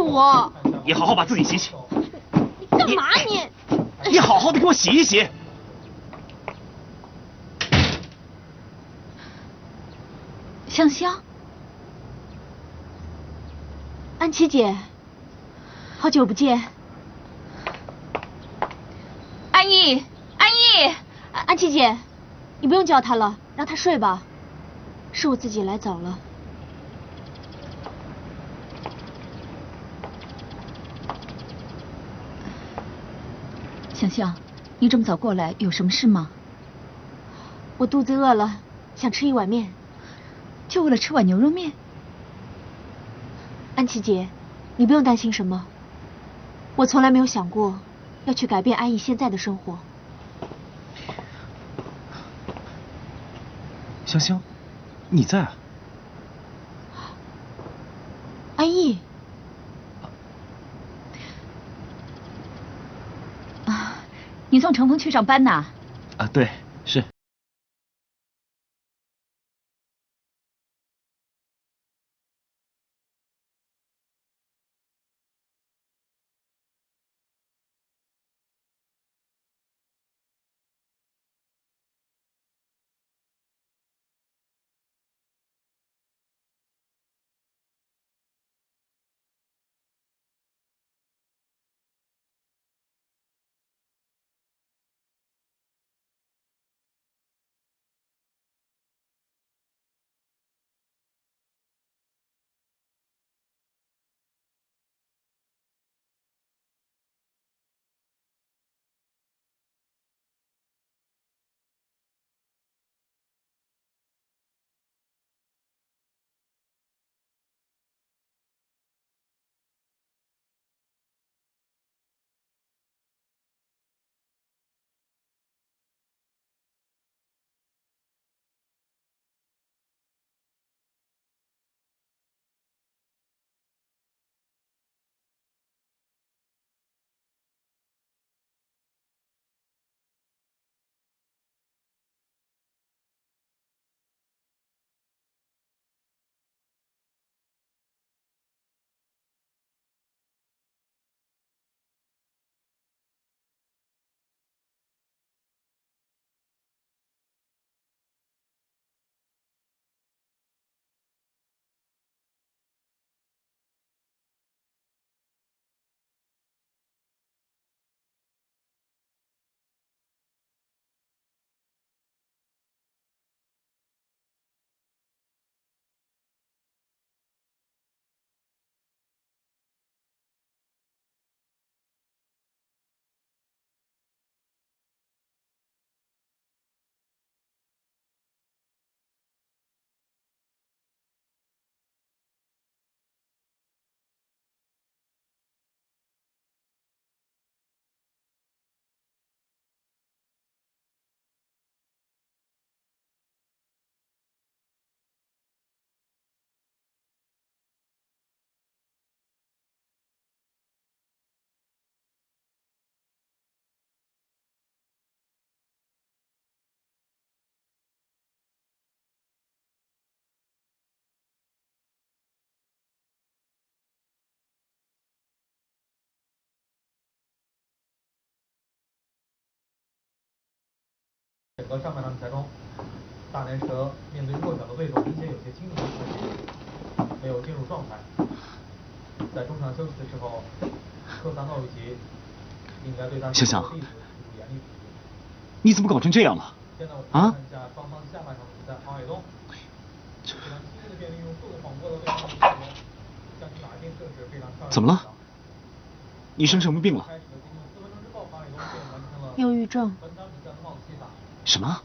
我！你好好把自己洗洗。你干嘛你？你好好的给我洗一洗。香香，安琪姐，好久不见。安逸，安逸，安琪姐，你不用叫她了，让她睡吧。是我自己来早了。香香，你这么早过来，有什么事吗？我肚子饿了，想吃一碗面。就为了吃碗牛肉面？安琪姐，你不用担心什么。我从来没有想过要去改变安逸现在的生活。香香，你在啊？安逸。啊，你送程峰去上班呐？啊，对，是。整个上半场比赛中，大连蛇面对弱小的对手，明显有些轻敌不击，没有进入状态。在中场休息的时候，科萨诺维奇应该对他香香，弟子提出严厉处置。你怎么搞成这样了？现在我们看一下双方下半场比赛，黄海东非常轻易的便利用速度晃过了对方的球，将其打进，这是非常漂亮的。怎么了？你生什么病了？忧郁症。什么？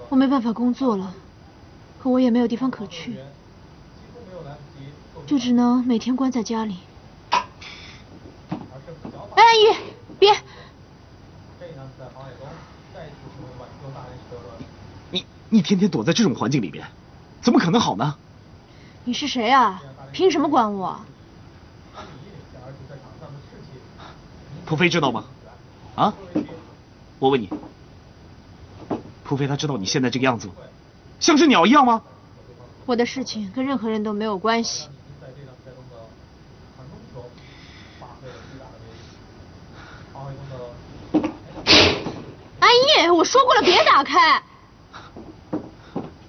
我没办法工作了，可我也没有地方可去，就只能每天关在家里。哎，安逸，别！你天天躲在这种环境里面，怎么可能好呢？你是谁啊？凭什么管我？蒲飞知道吗？啊？我问你，蒲飞他知道你现在这个样子，像只鸟一样吗？我的事情跟任何人都没有关系。我说过了，别打开。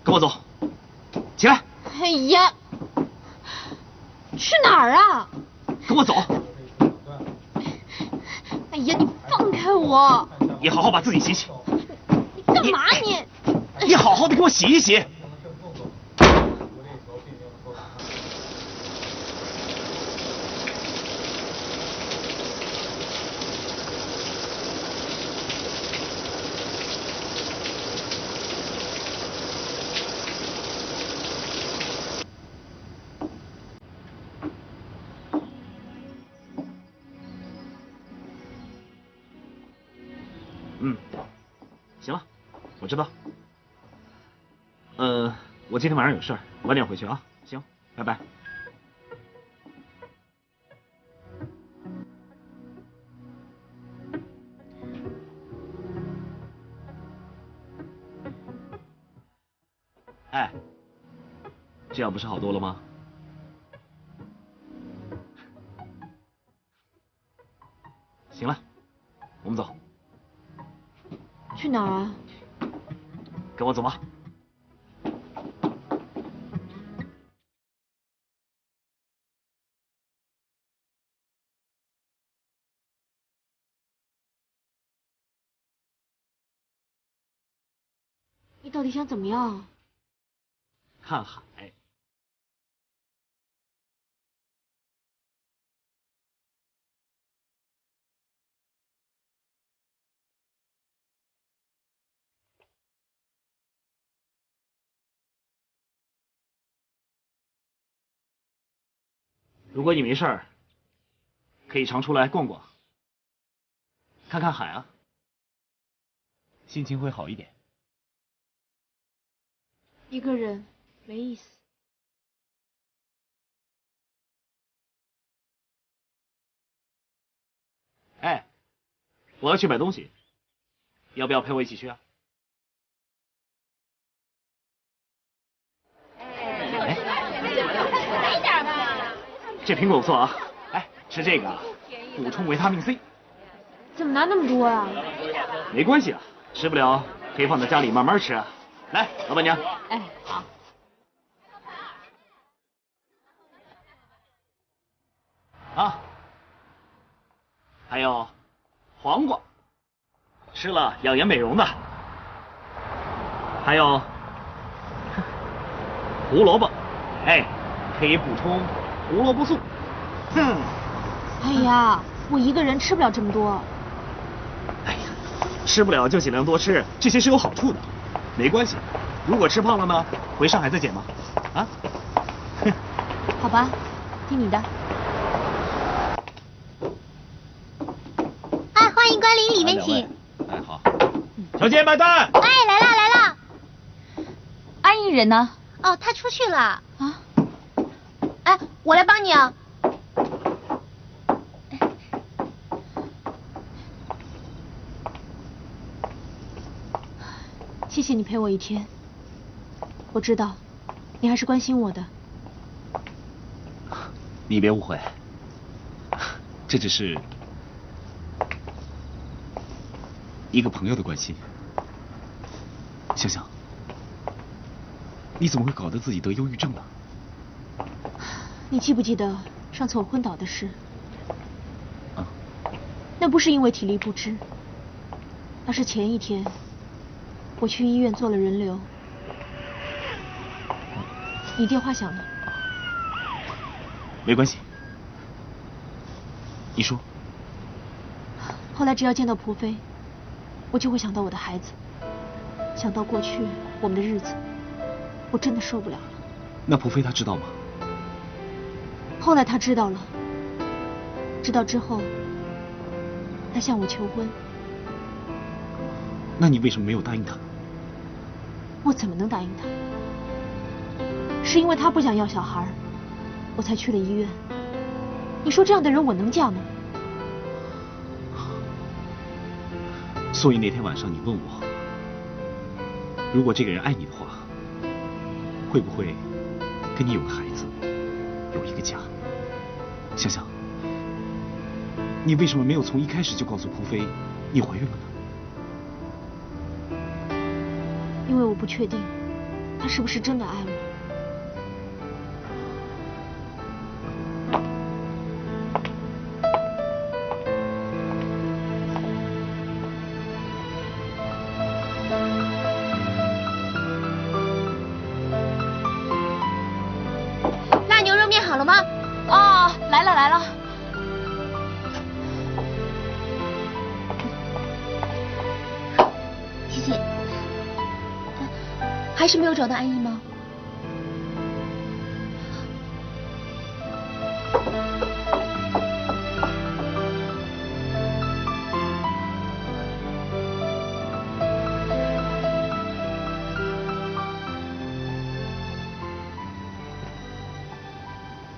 跟我走，起来。哎呀，去哪儿啊？跟我走。哎呀，你放开我！你好好把自己洗洗。你干嘛你？你好好的给我洗一洗。行了，我知道。我今天晚上有事儿，晚点回去啊。行，拜拜。哎，这样不是好多了吗？行了，我们走。去哪儿啊？跟我走吧。你到底想怎么样？看海。如果你没事儿，可以常出来逛逛，看看海啊，心情会好一点。一个人没意思。哎，我要去买东西，要不要陪我一起去啊？这苹果不错啊，哎，吃这个补充维他命 C。怎么拿那么多啊？没关系啊，吃不了可以放在家里慢慢吃啊。来，老板娘。哎，好。啊，还有黄瓜，吃了养颜美容的。还有胡萝卜，哎，可以补充胡萝卜素。哎呀，我一个人吃不了这么多。哎呀，吃不了就尽量多吃，这些是有好处的。没关系，如果吃胖了呢，回上海再减嘛。啊？好吧，听你的。哎，欢迎光临，里面请。哎，好。小姐买单。哎，来啦来啦。安逸人呢？哦，他出去了。啊？哎，我来帮你啊。谢谢你陪我一天，我知道你还是关心我的。你别误会，这只是一个朋友的关心。想想，你怎么会搞得自己得忧郁症呢？你记不记得上次我昏倒的事？啊，那不是因为体力不支，而是前一天我去医院做了人流，你电话响了。没关系，你说。后来只要见到蒲飞，我就会想到我的孩子，想到过去我们的日子，我真的受不了了。那蒲飞他知道吗？后来他知道了，知道之后，他向我求婚。那你为什么没有答应他？我怎么能答应他？是因为他不想要小孩，我才去了医院。你说这样的人我能嫁吗？所以那天晚上你问我，如果这个人爱你的话，会不会跟你有个孩子，有一个家？想想，你为什么没有从一开始就告诉蒲飞你怀孕了呢？因为我不确定他是不是真的爱我。辣牛肉面好了吗？哦，来了来了。谢谢。还是没有找到安逸吗？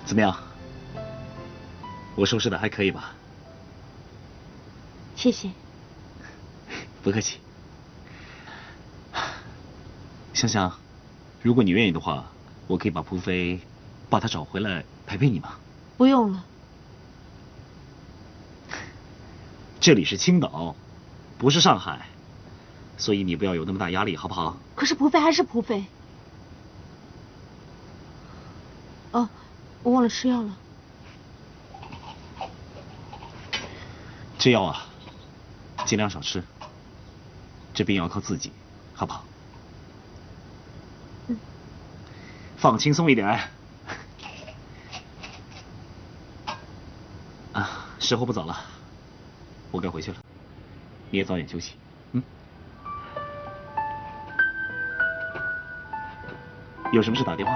怎么样？我收拾的还可以吧？谢谢。不客气。香香，如果你愿意的话，我可以把蒲飞把他找回来陪陪你吗？不用了。这里是青岛，不是上海，所以你不要有那么大压力，好不好？可是蒲飞还是蒲飞。哦，我忘了吃药了。这药啊，尽量少吃。这病要靠自己，好不好？嗯。放轻松一点。啊，时候不早了，我该回去了。你也早点休息。嗯。有什么事打电话。